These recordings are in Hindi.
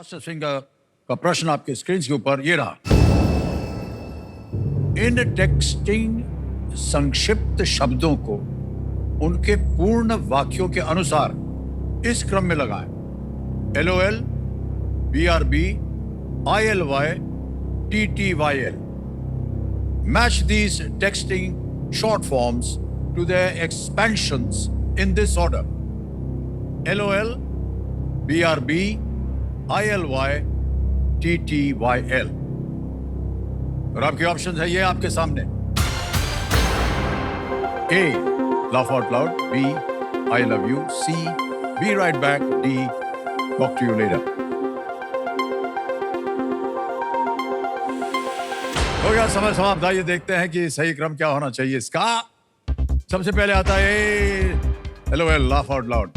प्रोसेसिंग का प्रश्न आपके स्क्रीन के ऊपर ये रहा। इन टेक्स्टिंग संक्षिप्त शब्दों को उनके पूर्ण वाक्यों के अनुसार इस क्रम में लगाएं। LOL, BRB, ILY, TTYL. Match these texting short forms to their expansions in this order: LOL, BRB, ILY, TTYL. और आपके ऑप्शन है ये आपके सामने। A, laugh out loud. B, I love you. C, be right back. D, talk to you later. हो गया समय समाप्त। आइए देखते हैं कि सही क्रम क्या होना चाहिए इसका। सबसे पहले आता है A, LOL, laugh out loud.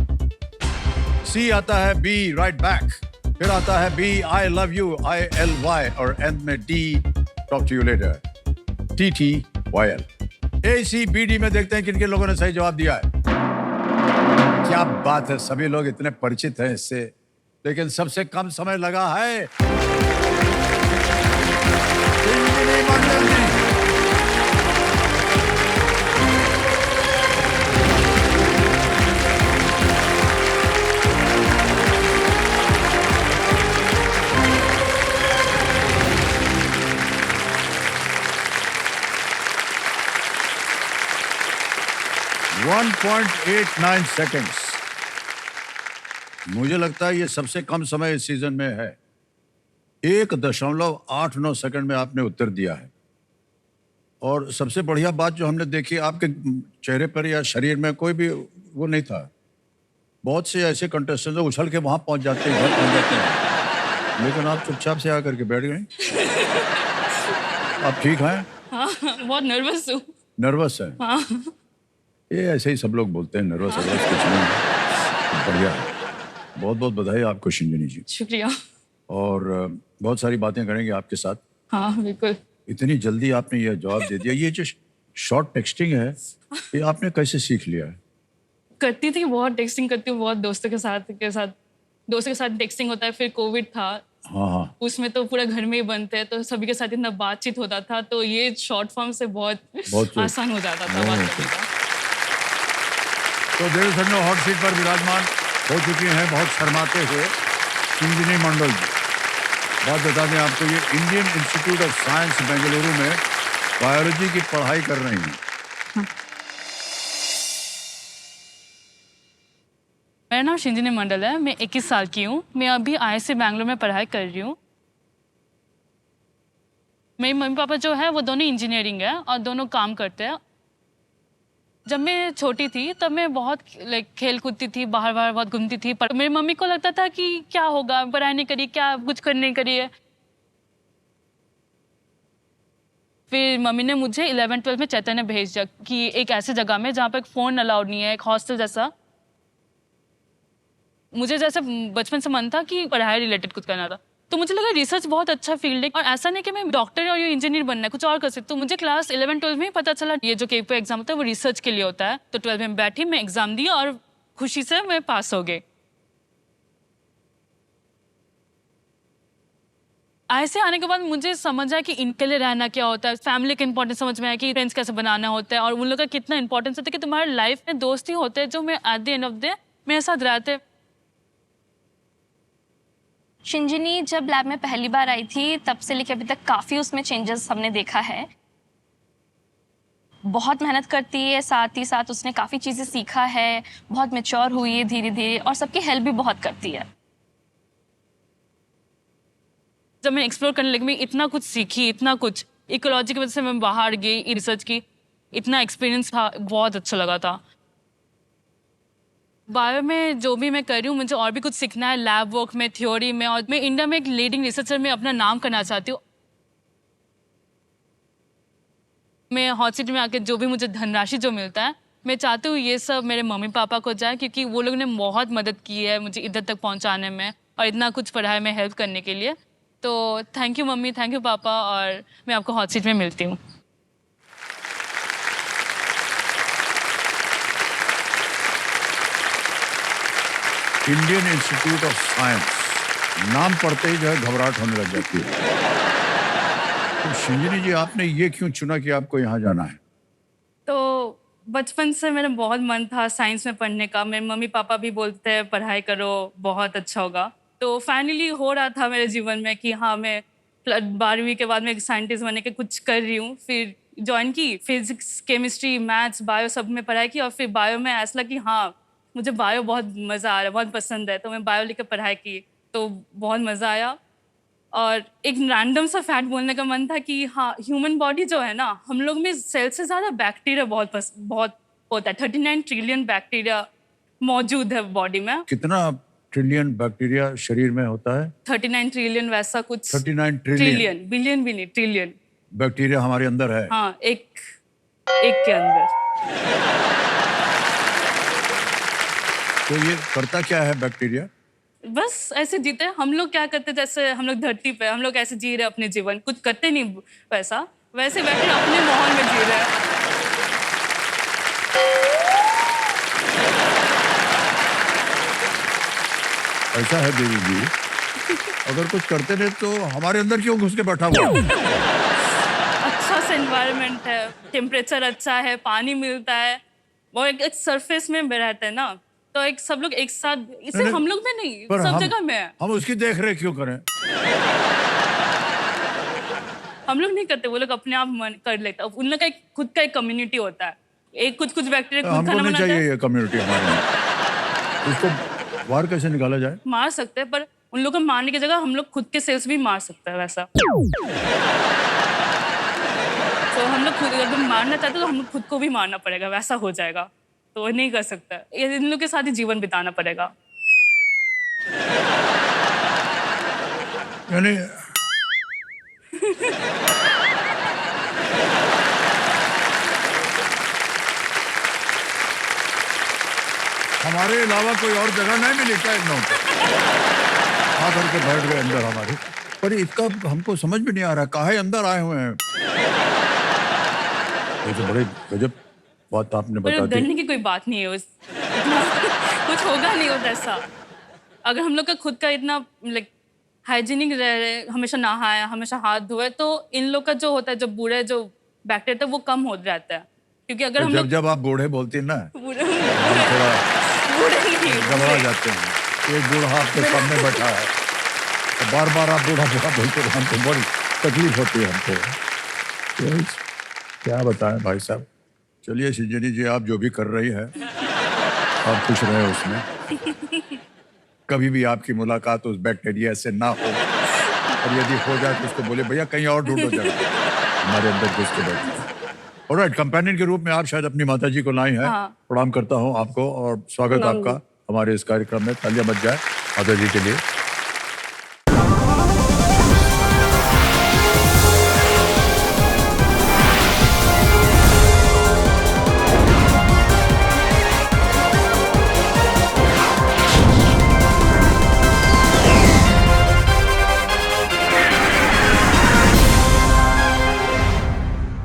C आता है B, right back. फिर आता है B, I love you, ILY, और एंड में D, talk to you later, TTYL. A, C, B, D में देखते हैं किन किन लोगों ने सही जवाब दिया है। क्या बात है, सभी लोग इतने परिचित हैं इससे, लेकिन सबसे कम समय लगा है इंजीनी मंडल जी। 1.89 सेकेंड्स। मुझे लगता है ये सबसे कम समय इस सीजन में है। 1.89 सेकंड में आपने उत्तर दिया है। और सबसे बढ़िया बात जो हमने देखी, आपके चेहरे पर या शरीर में कोई भी वो नहीं था। बहुत से ऐसे कंटेस्टेंट उछल के वहां पहुंच जाते हैं, घर पहुंच जाते हैं, लेकिन आप चुपचाप से आकर के बैठ गए। आप ठीक हैं? हाँ, बहुत नर्वस हूँ। नर्वस है? हाँ। ये ऐसे ही सब लोग बोलते हैं, नर्वस है, कुछ नहीं। बढ़िया है। बहुत बहुत बधाई आपको शिंजनी जी। शुक्रिया। और बहुत सारी बातें करेंगे आपके साथ। हाँ बिल्कुल। इतनी जल्दी आपने ये जवाब दे दिया। ये जो शॉर्ट टेक्सटिंग है, ये आपने कैसे सीख लिया है? करती थी, बहुत टेक्सटिंग करती हूँ, बहुत दोस्तों के साथ टेक्सटिंग होता है। फिर कोविड था, हाँ, उसमें तो पूरा घर में ही बनते हैं, तो सभी के साथ इतना बातचीत होता था, तो ये शॉर्ट फॉर्म से बहुत आसान हो जाता था बात करने का। तो देव सन्नो हॉट सीट पर विराजमान हो चुकी हैं बहुत शर्माते हुए शिंजनी मंडल जी। बात बता दें आपको, ये Indian institute of science Bengaluru में बायोलॉजी की पढ़ाई कर रही हैं। हाँ। मेरा नाम शिंजनी मंडल है, मैं 21 साल की हूँ। मैं अभी IISc बैंगलोर में पढ़ाई कर रही हूँ। मेरे मम्मी पापा जो है वो दोनों इंजीनियरिंग है और दोनों काम करते हैं। जब मैं छोटी थी तब मैं बहुत खेल कूदती थी, बाहर बहुत घूमती थी, पर मेरी मम्मी को लगता था कि क्या होगा, पढ़ाई नहीं करी, क्या कुछ करने करी है। फिर मम्मी ने मुझे 11-12 में चैतन्य भेज दिया कि एक ऐसे जगह में जहाँ पर फ़ोन अलाउड नहीं है, एक हॉस्टल जैसा। मुझे जैसे बचपन से मन था कि पढ़ाई रिलेटेड कुछ करना था, तो मुझे लगा रिसर्च बहुत अच्छा फील्ड है और ऐसा नहीं कि मैं डॉक्टर और इंजीनियर बनना है, कुछ और कर सकती हूँ। तो मुझे क्लास 11-12 में ही पता चला ये जो केपो एग्जाम होता है वो रिसर्च के लिए होता है। तो 12 में बैठी, मैं एग्जाम दिया और खुशी से मैं पास हो गई। ऐसे आने के बाद मुझे समझ आया कि इनके लिए रहना क्या होता है, फैमिली का इंपॉर्टेंस समझ में आया कि फ्रेंड्स कैसे बनाना होता है और उन लोगों का कितना इंपॉर्टेंस होता है कि तुम्हारे लाइफ में दोस्त ही होते हैं जो मैं at the end of the day मेरे साथ रहते। शिंजनी जब लैब में पहली बार आई थी तब से लेकर अभी तक काफ़ी उसमें चेंजेस हमने देखा है। बहुत मेहनत करती है, साथ ही साथ उसने काफ़ी चीज़ें सीखा है, बहुत मैच्योर हुई है धीरे धीरे और सबकी हेल्प भी बहुत करती है। जब मैं एक्सप्लोर करने लगी, मैं इतना कुछ सीखी, इतना कुछ इकोलॉजी की वजह से मैं बाहर गई, रिसर्च की, इतना एक्सपीरियंस था, बहुत अच्छा लगा था। बायो में जो भी मैं कर रही हूँ, मुझे और भी कुछ सीखना है, लैब वर्क में, थ्योरी में, और मैं इंडिया में एक लीडिंग रिसर्चर में अपना नाम करना चाहती हूँ। मैं हॉट सीट में आके जो भी मुझे धनराशि जो मिलता है, मैं चाहती हूँ ये सब मेरे मम्मी पापा को जाए, क्योंकि वो लोगों ने बहुत मदद की है मुझे इधर तक पहुँचाने में और इतना कुछ पढ़ाई में हेल्प करने के लिए। तो thank you mummy, thank you पापा, और मैं आपको हॉट सीट में मिलती हूँ। इंडियन इंस्टीट्यूट ऑफ साइंस नाम पढ़ते ही जो है घबराहट होने लग जाती है। तो शिंजनी जी, आपने ये क्यों चुना कि आपको यहाँ जाना है? तो बचपन से मेरा बहुत मन था साइंस में पढ़ने का। मेरे मम्मी पापा भी बोलते हैं पढ़ाई करो, बहुत अच्छा होगा। तो फाइनली हो रहा था मेरे जीवन में कि हाँ, मैं 12वीं के बाद में एक साइंटिस्ट बनने के कुछ कर रही हूँ। फिर जॉइन की, फिजिक्स, केमिस्ट्री, मैथ्स, बायो सब में पढ़ाई की, और फिर बायो में ऐसा लगा कि हाँ, मुझे बायो बहुत मज़ा आ रहा है, बहुत पसंद है। तो मैं बायो लेकर पढ़ाई की, तो बहुत मज़ा आया। और एक रैंडम सा फैक्ट बोलने का मन था कि हाँ, ह्यूमन बॉडी जो है ना, हम लोग में सेल से ज़्यादा बैक्टीरिया बहुत होता है। 39 ट्रिलियन बैक्टीरिया मौजूद है बॉडी में। कितना ट्रिलियन बैक्टीरिया शरीर में होता है? 39 ट्रिलियन वैसा कुछ। 39 ट्रिलियन ट्रिलियन, बिलियन भी नहीं, ट्रिलियन। बैक्टीरिया हमारे अंदर है। हाँ, एक के अंदर। तो ये करता क्या है बैक्टीरिया? बस ऐसे जीते हैं। हम लोग क्या करते, जैसे हम लोग धरती पे हम लोग ऐसे जी रहे हैं अपने जीवन, कुछ करते नहीं वैसा, वैसे बैठे अपने माहौल में जी रहे हैं। ऐसा है देवी जी, अगर कुछ करते नहीं तो हमारे अंदर क्यों घुस के बैठा हुआ है? अच्छा सा एनवायरनमेंट है, टेम्परेचर अच्छा है, पानी मिलता है, वो एक सरफेस में रहते हैं ना, तो एक सब लोग एक साथ, इसे नहीं, हम लोग में नहीं, पर सब जगह में है। हम उसकी देख रेख क्यों करें? हम लोग नहीं करते, वो लोग अपने आप मन कर लेते हैं। उन लोग का एक खुद का एक कम्युनिटी होता है, एक कुछ बैक्टीरिया खुद हमको खाना नहीं बनाता चाहिए है। ये कम्युनिटी हमारे यहाँ। इसको बाहर कैसे निकाला जाए? मार सकते हैं, पर उन लोग को मारने की जगह हम लोग खुद के सेल्स भी मार सकते हैं वैसा। तो हम लोग खुद अगर मारना चाहते तो हम लोग खुद को भी मारना पड़ेगा, वैसा हो जाएगा। तो वो नहीं कर सकता, ये इन लोग के साथ ही जीवन बिताना पड़ेगा। यानी हमारे अलावा कोई और जगह नहीं मिली क्या इन लोगों को? आ करके बैठ गए अंदर हमारे। पर इसका हमको समझ में नहीं आ रहा, काहे अंदर आए हुए हैं? ये तो बड़े गजब बात आपने पर बता दी। डरने की कोई बात नहीं है, इतना कुछ होगा नहीं होता ऐसा। अगर हम लोग का खुद का इतना लाइक हाइजीनिक रहे, हमेशा नहाए, हमेशा हाथ धोए, तो इन लोग का जो होता है, जो बुरे जो बैक्टीरिया था वो कम हो जाता है। क्योंकि अगर हम जब लोग जब आप बूढ़े बोलती हैं ना, बुरे हम थोड़ा बुरे नहीं, घबरा जाते हैं। एक बूढ़ा आपके सामने बैठा है, तो बार बार आप बूढ़ा बूढ़ा बोलते हैं, हमको बड़ी तकलीफ होती है हमको। तो क्या बताएं भाई साहब। चलिए शिंजनी जी, आप जो भी कर रही है आप खुश रहे उसमें। कभी भी आपकी मुलाकात उस बैक्टीरिया से ना हो, और यदि हो जाए तो उसको बोले भैया कहीं और ढूंढो जगह, हमारे अंदर घुस के बैठे। ऑलराइट, कंपेनियन के रूप में आप शायद अपनी माताजी को लाई हैं। हाँ। प्रणाम करता हूं आपको और स्वागत आपका हमारे इस कार्यक्रम में। तालियां बज जाए माताजी के लिए।